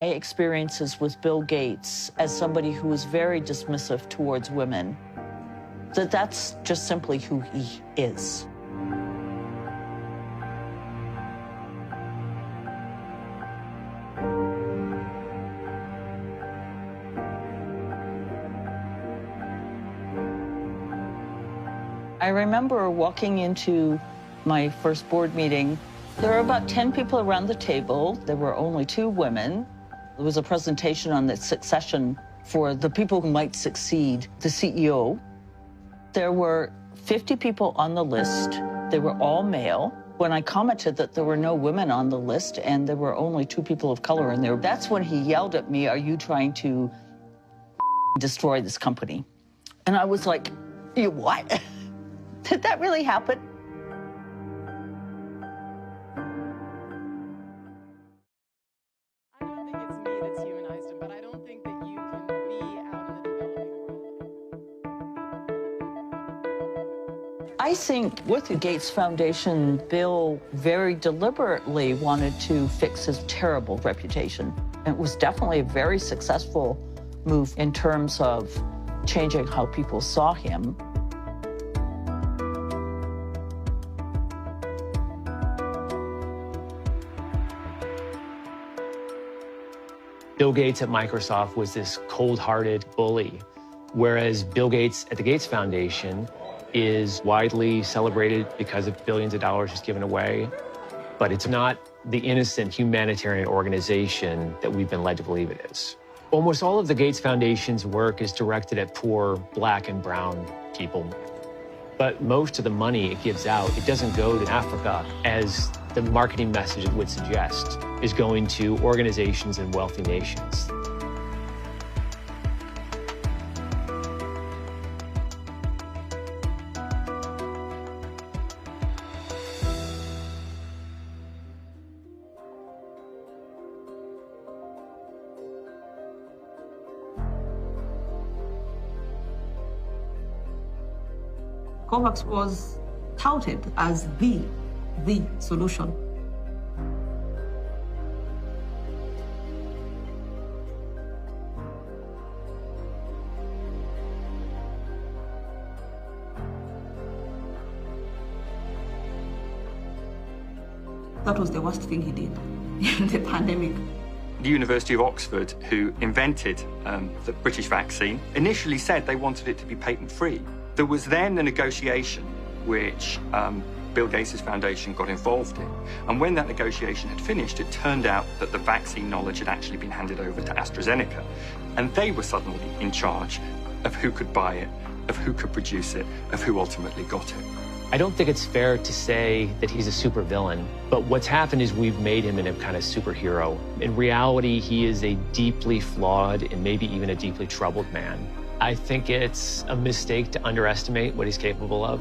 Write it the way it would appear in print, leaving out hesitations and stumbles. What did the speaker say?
My experiences with Bill Gates as somebody who was very dismissive towards women, that's just simply who he is. I remember walking into my first board meeting. There were about 10 people around the table. There were only 2 women. There was a presentation on the succession for the people who might succeed the CEO. There were 50 people on the list. They were all male. When I commented that there were no women on the list and there were only 2 people of color in there, that's when he yelled at me, "Are you trying to destroy this company?" And I was like, "You what?" Did that really happen? I don't think it's me that's humanized him, but I don't think that you can be out in the developing world. I think with the Gates Foundation, Bill very deliberately wanted to fix his terrible reputation. It was definitely a very successful move in terms of changing how people saw him. Bill Gates at Microsoft was this cold-hearted bully, whereas Bill Gates at the Gates Foundation is widely celebrated because of billions of dollars he's given away. But it's not the innocent humanitarian organization that we've been led to believe it is. Almost all of the Gates Foundation's work is directed at poor Black and brown people. But most of the money it gives out, it doesn't go to Africa, as the marketing message would suggest, is going to organizations in wealthy nations. COVAX was touted as the solution. That was the worst thing he did in the pandemic. The University of Oxford, who invented the British vaccine, initially said they wanted it to be patent-free. There was then a negotiation which Bill Gates' foundation got involved in. And when that negotiation had finished, it turned out that the vaccine knowledge had actually been handed over to AstraZeneca. And they were suddenly in charge of who could buy it, of who could produce it, of who ultimately got it. I don't think it's fair to say that he's a supervillain, but what's happened is we've made him into a kind of superhero. In reality, he is a deeply flawed and maybe even a deeply troubled man. I think it's a mistake to underestimate what he's capable of.